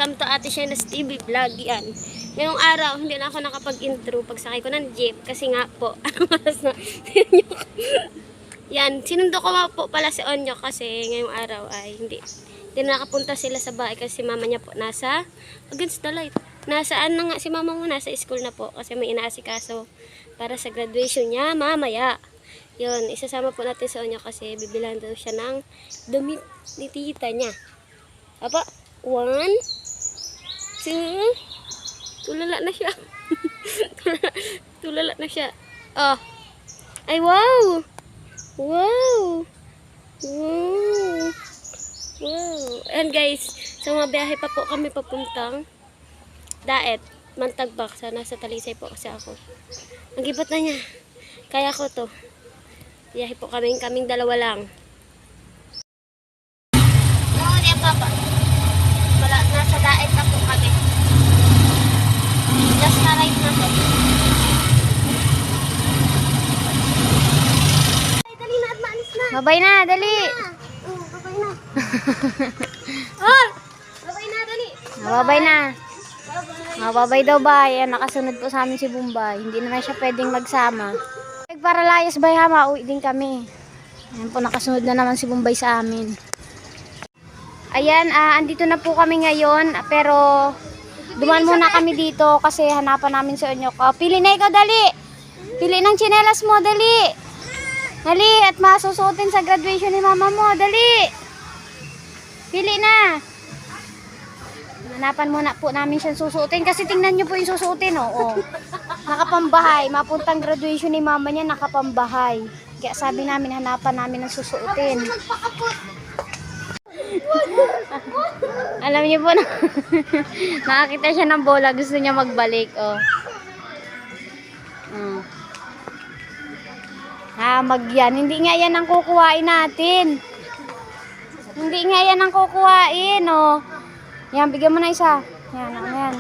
Welcome to Ate Shena's TV vlog. Yan. Ngayong araw, hindi na ako nakapag-intro pagsakay ko ng jeep. Kasi nga po, anong oras na? Yan. Sinundo ko po pala si Onyo kasi ngayong araw ay hindi na nakapunta sila sa bahay kasi mama niya po nasa against the light. Nasaan na nga si mama mo? Nasa school na po kasi may inaasikaso para sa graduation niya mamaya. Yun, isasama po natin sa Onyo kasi bibilan daw siya ng damit ni tita niya. Apa? 1, 2, tulala na siya. tulala na siya. Oh. Ay, wow! Wow! Wow! Wow! And guys, sa mga biyahe pa po kami papuntang Daet, Mantagbak. Sana sa Talisay po kasi ako. Ang gibat na niya. Kaya ko to. Biyahe po kaming dalawa lang. Oo, niya papa. Wala, nasa Daet na po kami. Just na-ride na po. Ay, dali na at maalis na. Babay na, dali. Oo, babay na. Oh! Babay na, dali. Babay na. Babay. Babay daw ba? Ayan, nakasunod po sa amin si Bombay. Hindi na siya pwedeng magsama. Para layas bay ha, mauwi din kami. Ayan po, nakasunod na naman si Bombay sa amin. Ayan, andito na po kami ngayon. Pero, duman muna kami dito kasi hanapan namin si Onyok. Pili na ikaw, dali. Pili ng tsinelas mo, dali. Dali, at masusuotin sa graduation ni mama mo, dali. Pili na. Hanapan muna po namin siyang susuotin kasi tingnan nyo po yung susuotin, oo. Nakapambahay, mapuntang graduation ni mama niya, nakapambahay. Kaya sabi namin, hanapan namin ang susuotin. Alam niyo po na, nakakita siya ng bola, gusto niya magbalik, oh. Magyan, hindi nga yan ang kukuhain natin. Hindi nga yan ang kukuhain, oh. Yan, bigyan mo na isa. Yan, yan.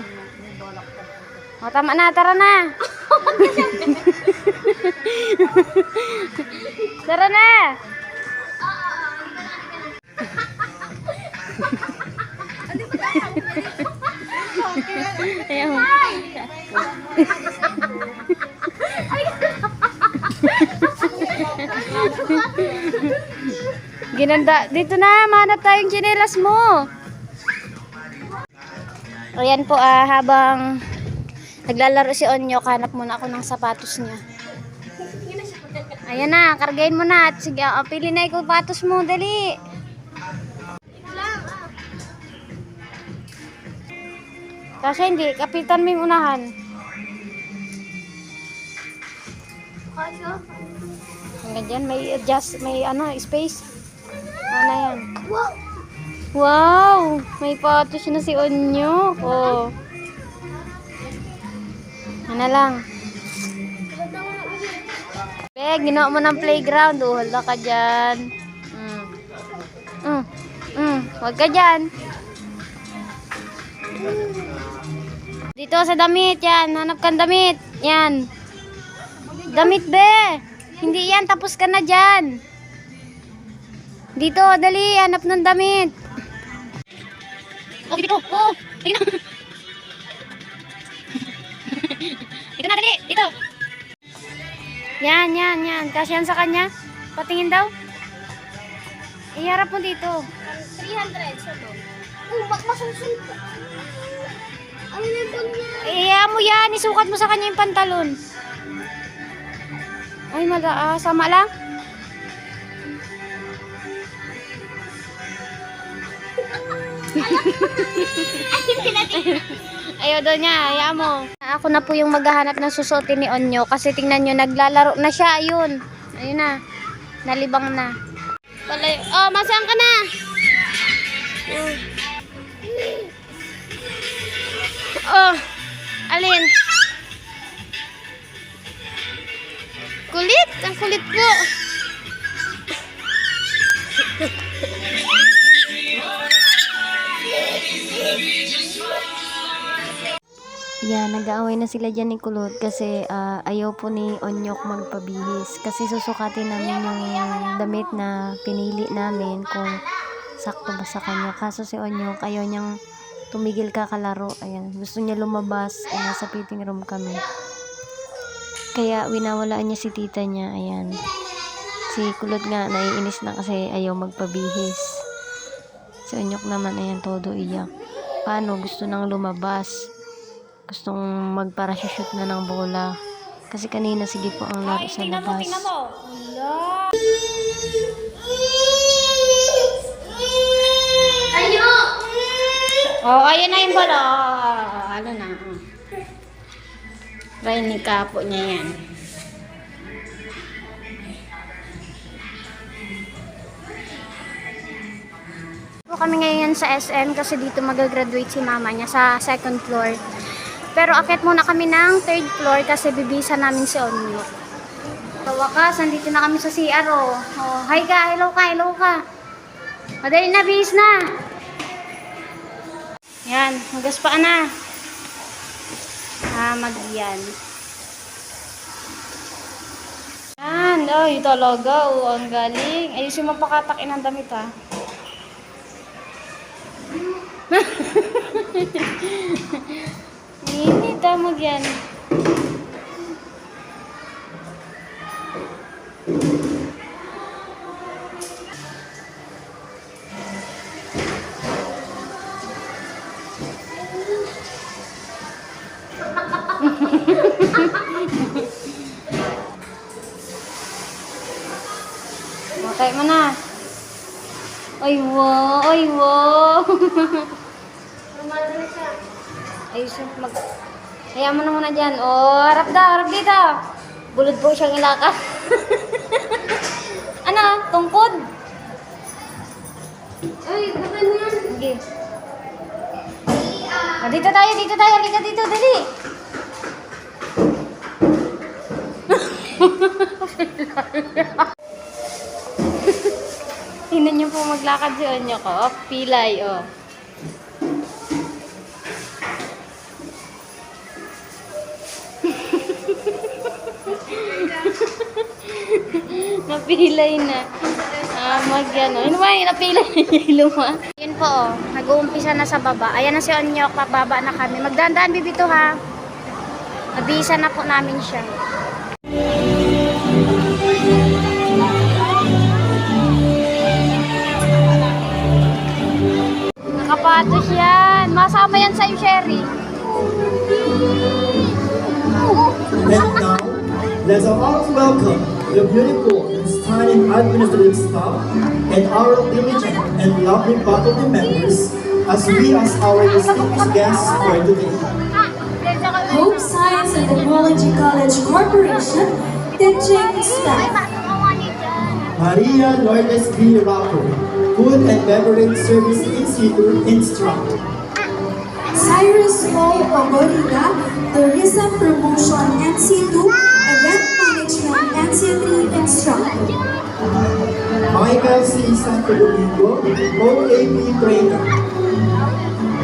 O, tama na, tara na. Tara na. Ayan. Ginanda. Dito na, manap tayong tsinelas mo. Ayan po, habang naglalaro si Onyo, hanap muna ako ng sapatos niya. Ayan na, kargain mo na. At sige, pili na ikaw sapatos mo, dali. Kasi hindi, kapitan mo yung unahan. Hanggang dyan, may adjust, may space. Ano yan? Wow! May patos na si Onyo. Oh. Ano lang. Ginawa mo ng playground. Oh, hala ka dyan. Huwag ka dyan. Dito sa damit. Yan. Hanap kang damit. Yan. Damit, be. Hindi yan. Tapos ka na dyan. Dito, dali. Hanap ng damit. Oh, dito. Oh, tingnan. Dito na, dali. Dito. Yan, yan, yan. Kasi yan sa kanya. Patingin daw. Iharap mo dito. 300 sa to. Oh, masusunod ko. Ano na ito niya? Iya mo yan. Isukat mo sa kanya yung pantalon. Ay, sama lang. Ayaw daw niya, ayaw mo. Ako na po yung maghahanap ng susuotin ni Onyo kasi tingnan nyo, naglalaro na siya. Ayun, ayun na, nalibang na. Oh, masang ka na. Oh, alin? Kulit, ang kulit po. Yan, nag-aaway na sila dyan ni Kulot kasi ayaw po ni Onyok magpabihis. Kasi susukatin namin yung damit na pinili namin kung sakto ba sa kanya. Kaso si Onyok ayaw niyang tumigil kakalaro. Ayan, gusto niya lumabas. Ay, nasa fitting room kami. Kaya winawalaan niya si tita niya. Ayan. Si Kulot nga, naiinis na kasi ayaw magpabihis. Si Onyok naman, ayan, todo iyak. Paano? Gusto nang lumabas. Gustong magparashoot na ng bola. Kasi kanina, sige po ang laro sa labas. Oh, ayan na yung bola. Ano na. Rainy kapo niya yan. Kami ngayon sa SM kasi dito mag-graduate si mama niya sa second floor. Pero akit muna kami ng third floor kasi bibisa namin si Onyo. Sa wakas, nandito na kami sa CR. Oh, hi ka, hello ka, hello ka. Madali na, bis na. Yan, magaspa na. Magyan. Yan, ay talaga, oh, ang galing. Ayusin mo pakatakin ng damit, ha. Ini tama yan. Matay mo na. Ay, wow. Ay, wow. Ayos mag... Hayaan mo na muna dyan. Oh, harap daw, harap dito. Bulod po siyang ilakad. Ano? Tungkod? Ay, bakit yan? Sige. Dito tayo, dito tayo. Halika dito, dali. Tingnan niyo po maglakad si Onyo ko. Oh, pilay, oh. Napilay na. Magyan, oh. Ano ba yung napilay na yung luma? Yun po, oh. Nag-uumpisa na sa baba. Ayan na si Onyo, pababa na kami. Magdandaan, bibito, ha. Nabisa na po namin siya. Nakapatos yan. Masama yan sa'yo, Sherry. And now, let's all welcome the beautiful and stunning administrative staff and our diligent and lovely faculty members as we as our distinguished guests for today. Hope Science and Technology College Corporation, teaching staff. Maria Lourdes B. Rocker, Food and Beverage Service Institute Instructor. Cyrus Mo Pagorida, Tourism Promotion NC2, Event Management NC3 Instructor. Michael C. Santo Domingo, OAP Trainer.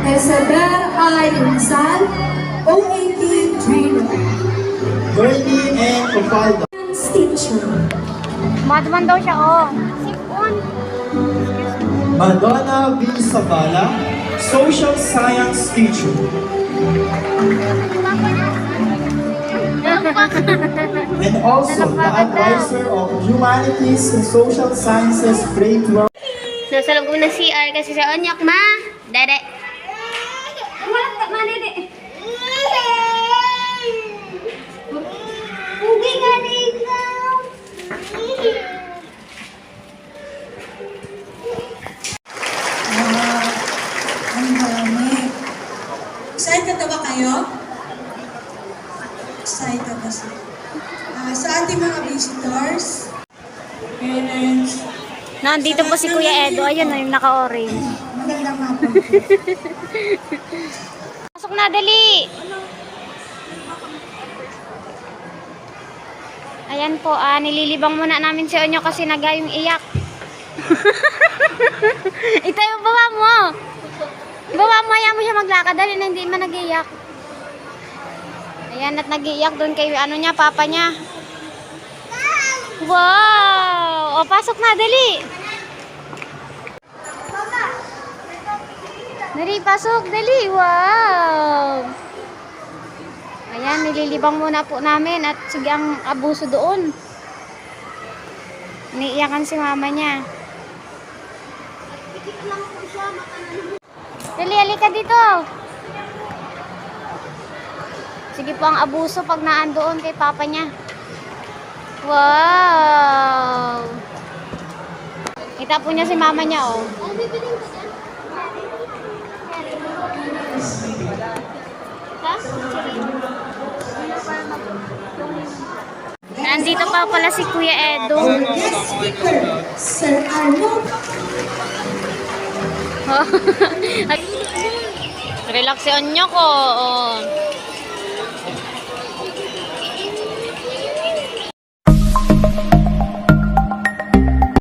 Isabel I. Rizal, OAP Trainer. Bernie N. Opalda, Teacher. Madman daw siya, oh. Madonna V. Sabala, Social Science Teacher. And also the advisor of Humanities and Social Sciences Grade 12. Nasa loob ng CR kasi sa Onyok, ma. Dede. Wala ka, manini. Pugi nga na ikaw. Ang dami. Excited na ba kayo? Excited na sila. Sa ating mga visitors, parents, Nandito po si Kuya Edo. Ayun na yung naka-orange. magandang hapon. Pasok na, dali. Ayan po, nililibang muna namin si Onyo kasi nagayong iyak. Ito yung baba mo. Baba mo, ayaw mo siya maglakad dahil na hindi man nag-iyak. Ayan, at nag-iyak doon kay ano niya, papa niya. Wow! O, pasok na, dali. Dali, pasok. Dali. Wow. Ayan, nililibang muna po namin at sige ang abuso doon. Iniiyakan si mama niya. Dali, halika dito. Sige po ang abuso pag naandoon kay papa niya. Wow. Kita po niya si mama niya, oh. Nandito pa pala si Kuya Edo. Our guest speaker, Sir Arnold. Relax si Onyo ko. Oh.